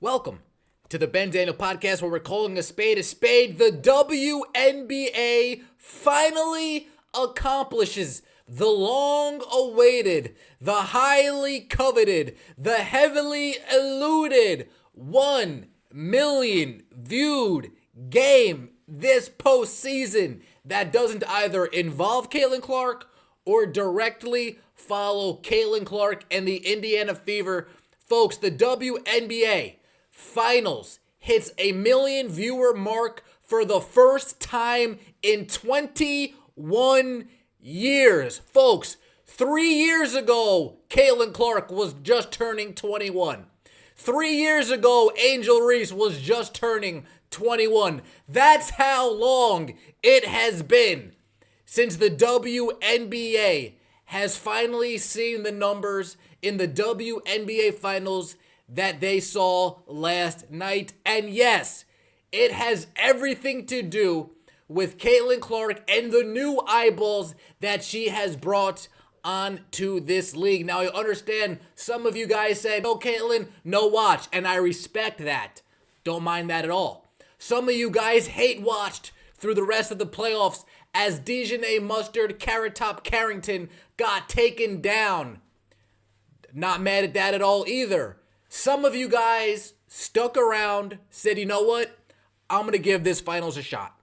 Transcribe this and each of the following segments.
Welcome to the Ben Daniel Podcast, where we're calling a spade a spade. The WNBA finally accomplishes the long-awaited, the highly coveted, the heavily eluded 1 million viewed game this postseason that doesn't either involve Caitlin Clark or directly follow Caitlin Clark and the Indiana Fever. Folks, the WNBA Finals hits a million viewer mark for the first time in 21 years. Folks, 3 years ago, Caitlin Clark was just turning 21. 3 years ago, Angel Reese was just turning 21. That's how long it has been since the WNBA has finally seen the numbers in the WNBA Finals that they saw last night. And yes, it has everything to do with Caitlin Clark and the new eyeballs that she has brought onto this league. Now, I understand some of you guys said, no, Caitlin, no watch, and I respect that. Don't mind that at all. Some of you guys hate watched through the rest of the playoffs as Dejanay Mustard, Carrot Top Carrington got taken down. Not mad at that at all either. Some of you guys stuck around, said, you know what? I'm going to give this finals a shot.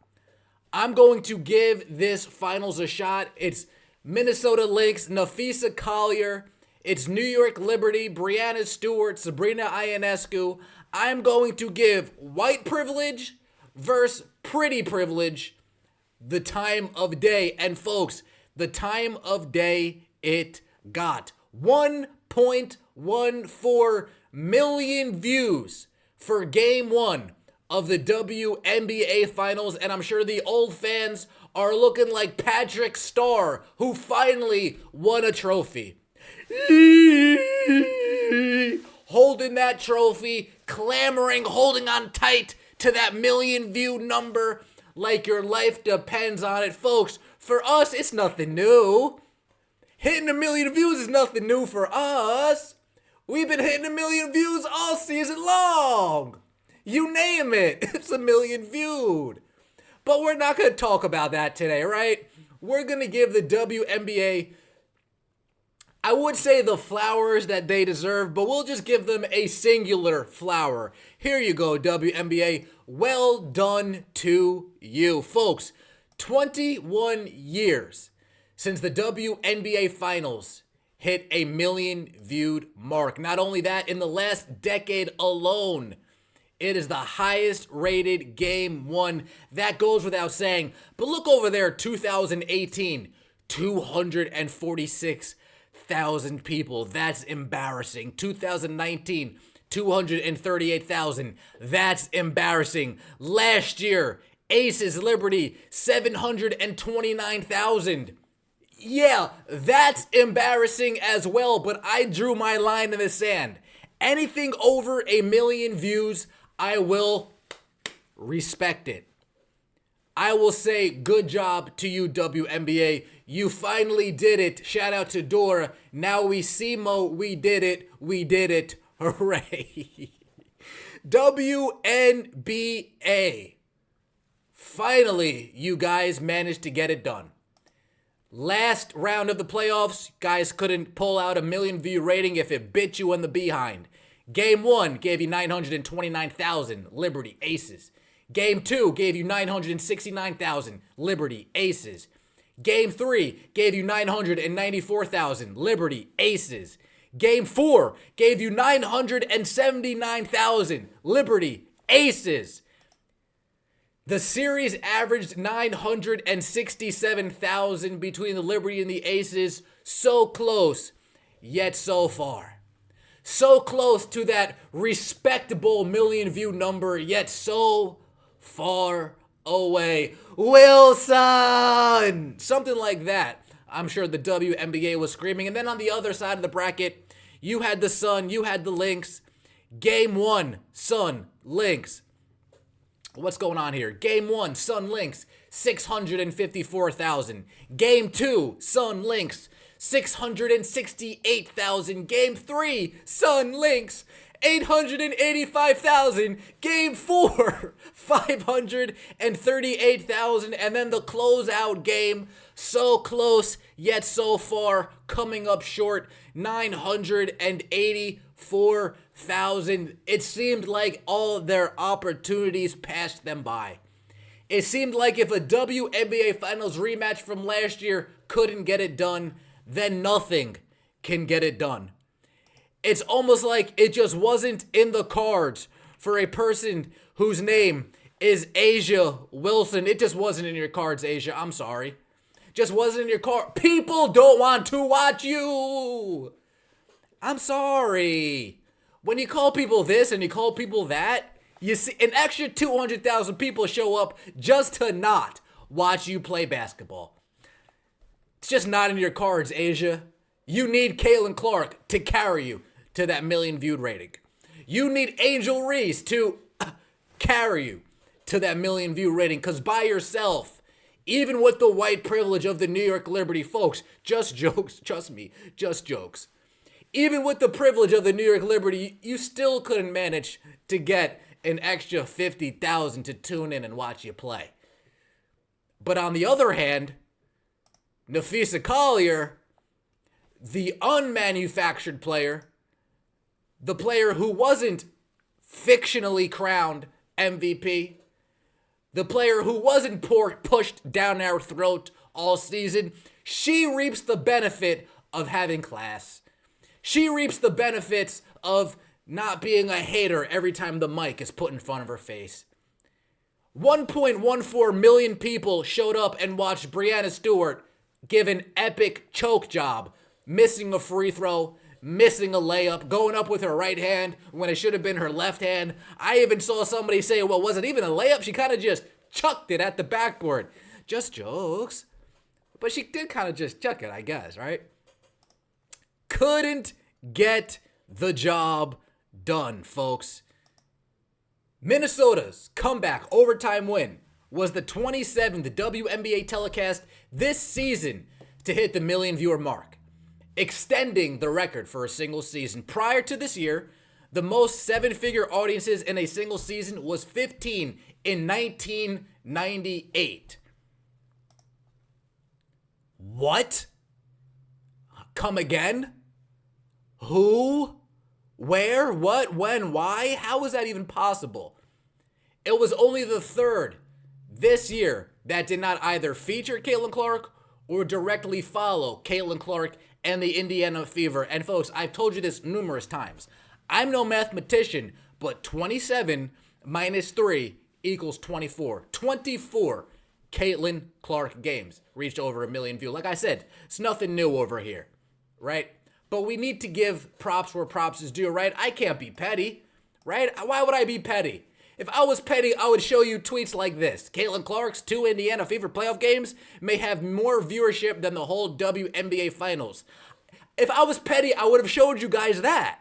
I'm going to give this finals a shot. It's Minnesota Lynx, Nafisa Collier. It's New York Liberty, Brianna Stewart, Sabrina Ionescu. I'm going to give white privilege versus pretty privilege the time of day. And folks, the time of day it got. 1.14 million views for game one of the WNBA Finals, and I'm sure the old fans are looking like Patrick Starr, who finally won a trophy. Holding that trophy, clamoring, holding on tight to that million view number like your life depends on it. Folks, for us, it's nothing new. Hitting a million views is nothing new for us. We've been hitting a million views all season long. You name it, it's a million viewed. But we're not going to talk about that today, right? We're going to give the WNBA, I would say, the flowers that they deserve, but we'll just give them a singular flower. Here you go, WNBA. Well done to you. Folks, 21 years since the WNBA Finals hit a million viewed mark. Not only that, in the last decade alone, it is the highest rated game one. That goes without saying. But look over there, 2018, 246,000 people. That's embarrassing. 2019, 238,000. That's embarrassing. Last year, Aces Liberty, 729,000. Yeah, that's embarrassing as well, but I drew my line in the sand. Anything over a million views, I will respect it. I will say good job to you, WNBA. You finally did it. Shout out to Dora. Now we see Mo. We did it. We did it. Hooray. WNBA. Finally, you guys managed to get it done. Last round of the playoffs, guys couldn't pull out a million view rating if it bit you in the behind. Game 1 gave you 929,000, Liberty Aces. Game 2 gave you 969,000, Liberty Aces. Game 3 gave you 994,000, Liberty Aces. Game 4 gave you 979,000, Liberty Aces. The series averaged 967,000 between the Liberty and the Aces. So close, yet so far. So close to that respectable million view number, yet so far away. Wilson! Something like that. I'm sure the WNBA was screaming. And then on the other side of the bracket, you had the Sun, you had the Lynx. Game 1, Sun, Lynx. What's going on here? Game 1, Sun Lynx, 654,000. Game 2, Sun Lynx, 668,000. Game 3, Sun Lynx, 885,000. Game 4, 538,000. And then the closeout game, so close yet so far, coming up short, 984,000. It seemed like all their opportunities passed them by. It seemed like if a WNBA Finals rematch from last year couldn't get it done, then nothing can get it done. It's almost like it just wasn't in the cards for a person whose name is Asia Wilson. It just wasn't in your cards, Asia. I'm sorry. Just wasn't in your card. People don't want to watch you. I'm sorry. When you call people this and you call people that, you see an extra 200,000 people show up just to not watch you play basketball. It's just not in your cards, Asia. You need Caitlin Clark to carry you to that million viewed rating. You need Angel Reese to carry you to that million view rating, because by yourself, even with the white privilege of the New York Liberty folks, just jokes, trust me, just jokes. Even with the privilege of the New York Liberty, you still couldn't manage to get an extra 50,000 to tune in and watch you play. But on the other hand, Nafisa Collier, the unmanufactured player, the player who wasn't fictionally crowned MVP, the player who wasn't pushed down our throat all season, she reaps the benefit of having class. She reaps the benefits of not being a hater every time the mic is put in front of her face. 1.14 million people showed up and watched Breanna Stewart give an epic choke job, missing a free throw, missing a layup, going up with her right hand when it should have been her left hand. I even saw somebody say, well, was it even a layup? She kind of just chucked it at the backboard. Just jokes. But she did kind of just chuck it, I guess, right? Couldn't get the job done, folks. Minnesota's comeback overtime win was the 27th WNBA telecast this season to hit the million viewer mark, extending the record for a single season. Prior to this year, the most seven-figure audiences in a single season was 15 in 1998. What? Come again? Who? Where? What? When? Why? How is that even possible? It was only the third this year that did not either feature Caitlin Clark or directly follow Caitlin Clark and the Indiana Fever. And folks, I've told you this numerous times. I'm no mathematician, but 27 minus 3 equals 24. 24 Caitlin Clark games reached over 1 million views. Like I said, it's nothing new over here, right? But we need to give props where props is due, right? I can't be petty, right? Why would I be petty? If I was petty, I would show you tweets like this. Caitlin Clark's 2 Indiana Fever playoff games may have more viewership than the whole WNBA Finals. If I was petty, I would have showed you guys that.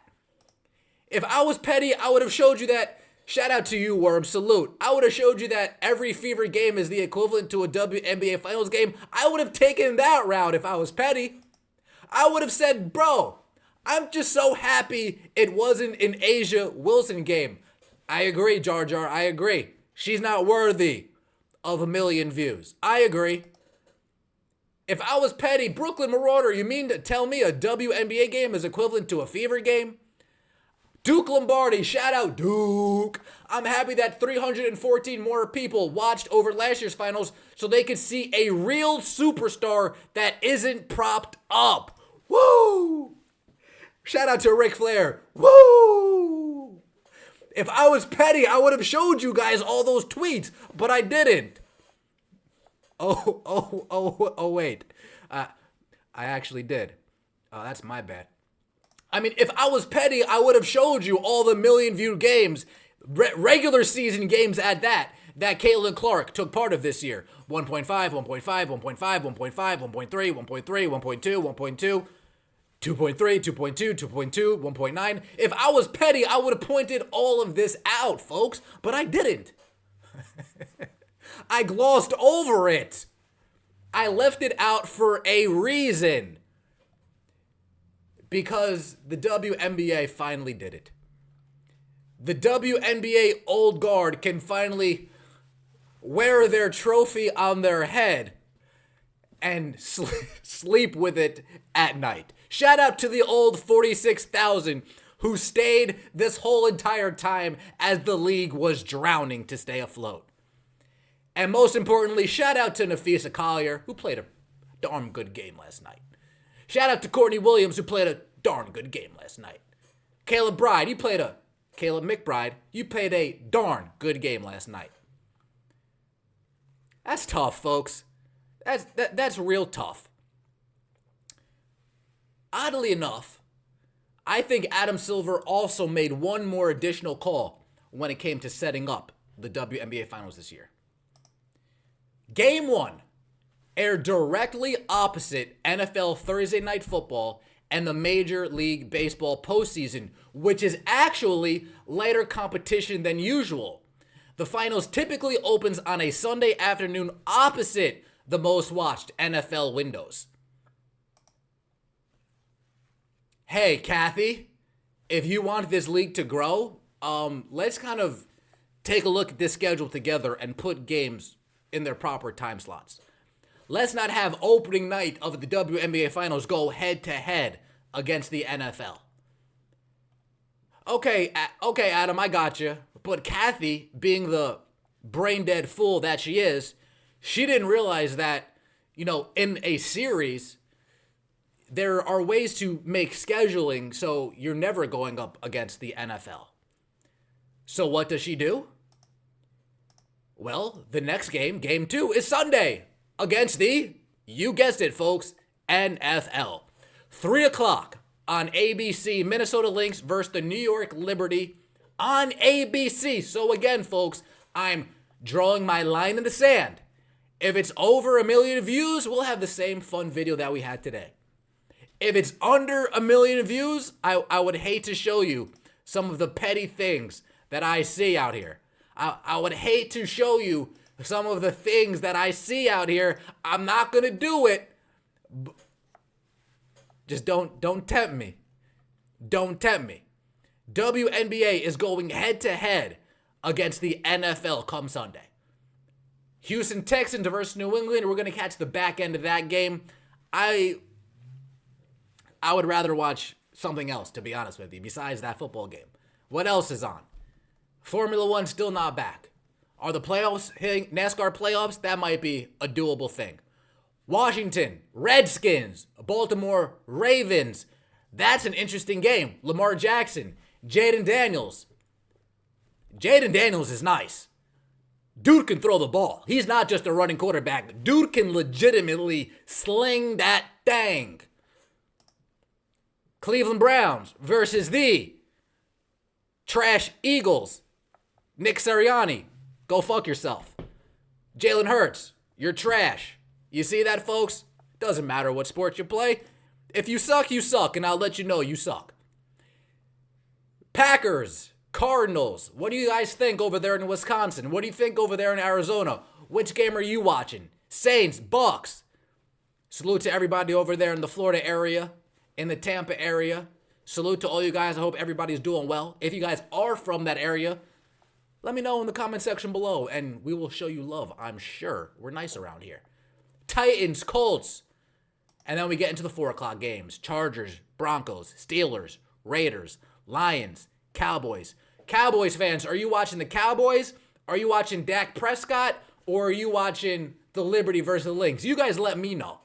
If I was petty, I would have showed you that. Shout out to you, Worm. Salute. I would have showed you that every Fever game is the equivalent to a WNBA Finals game. I would have taken that route if I was petty. I would have said, bro, I'm just so happy it wasn't an Asia Wilson game. I agree, Jar Jar. I agree. She's not worthy of 1 million views. I agree. If I was petty, Brooklyn Marauder, you mean to tell me a WNBA game is equivalent to a Fever game? Duke Lombardi, shout out Duke. I'm happy that 314 more people watched over last year's finals so they could see a real superstar that isn't propped up. Woo! Shout out to Ric Flair. Woo! If I was petty, I would have showed you guys all those tweets, but I didn't. Wait. I actually did. Oh, that's my bad. I mean, if I was petty, I would have showed you all the million-viewed games, regular season games at that Caitlin Clark took part of this year. 1.5, 1.5, 1.5, 1.5, 1.3, 1.3, 1.2, 1.2, 2.3, 2.2, 2.2, 1.9. If I was petty, I would have pointed all of this out, folks, but I didn't. I glossed over it. I left it out for a reason. Because the WNBA finally did it. the WNBA old guard can finally wear their trophy on their head and sleep with it at night. Shout out to the old 46,000 who stayed this whole entire time as the league was drowning to stay afloat. And most importantly, shout out to Nafisa Collier, who played a darn good game last night. Shout out to Courtney Williams, who played a darn good game last night. Caleb McBride, you played a darn good game last night. That's tough, folks. That's real tough. Oddly enough, I think Adam Silver also made one more additional call when it came to setting up the WNBA Finals this year. Game 1 aired directly opposite NFL Thursday Night Football and the Major League Baseball postseason, which is actually lighter competition than usual. The finals typically opens on a Sunday afternoon opposite the most watched NFL windows. Hey, Kathy, if you want this league to grow, let's kind of take a look at this schedule together and put games in their proper time slots. Let's not have opening night of the WNBA Finals go head-to-head against the NFL. Okay, Adam, I got you. But Kathy, being the brain-dead fool that she is, she didn't realize that, in a series, there are ways to make scheduling so you're never going up against the NFL. So what does she do? Well, the next game, game 2, is Sunday against the, you guessed it, folks, NFL. 3 o'clock on ABC, Minnesota Lynx versus the New York Liberty on ABC. So again, folks, I'm drawing my line in the sand. If it's over 1 million views, we'll have the same fun video that we had today. If it's under 1 million views, I would hate to show you some of the petty things that I see out here. I would hate to show you some of the things that I see out here. I'm not going to do it. Just don't tempt me. Don't tempt me. WNBA is going head-to-head against the NFL come Sunday. Houston Texans versus New England. We're going to catch the back end of that game. I would rather watch something else, to be honest with you, besides that football game. What else is on? Formula One still not back. Are the playoffs hitting NASCAR playoffs? That might be a doable thing. Washington Redskins, Baltimore Ravens. That's an interesting game. Lamar Jackson, Jaden Daniels. Jaden Daniels is nice. Dude can throw the ball. He's not just a running quarterback. Dude can legitimately sling that thing. Cleveland Browns versus the trash Eagles. Nick Sirianni, go fuck yourself. Jalen Hurts, you're trash. You see that, folks? Doesn't matter what sport you play. If you suck, you suck, and I'll let you know you suck. Packers, Cardinals, what do you guys think over there in Wisconsin? What do you think over there in Arizona? Which game are you watching? Saints, Bucks. Salute to everybody over there in the Florida area, in the Tampa area. Salute to all you guys. I hope everybody's doing well. If you guys are from that area, let me know in the comment section below, and we will show you love, I'm sure. We're nice around here. Titans, Colts. And then we get into the 4 o'clock games. Chargers, Broncos, Steelers, Raiders, Lions, Cowboys. Cowboys fans, are you watching the Cowboys? Are you watching Dak Prescott? Or are you watching the Liberty versus the Lynx? You guys let me know.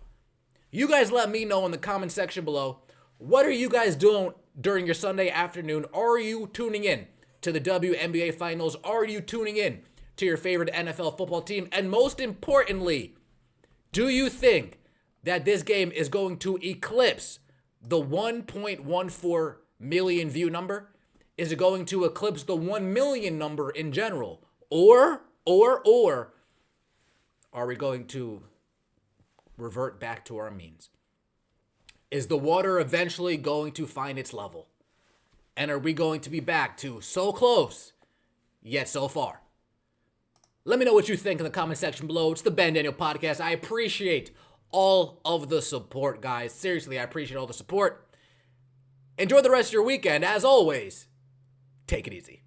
You guys let me know in the comment section below. What are you guys doing during your Sunday afternoon? Are you tuning in to the WNBA Finals? Are you tuning in to your favorite NFL football team? And most importantly, do you think that this game is going to eclipse the 1.14 million view number? Is it going to eclipse the 1 million number in general? Or are we going to revert back to our means? Is the water eventually going to find its level? And are we going to be back to so close, yet so far? Let me know what you think in the comment section below. It's the Ben Daniel Podcast. I appreciate all of the support, guys. Seriously, I appreciate all the support. Enjoy the rest of your weekend. As always, take it easy.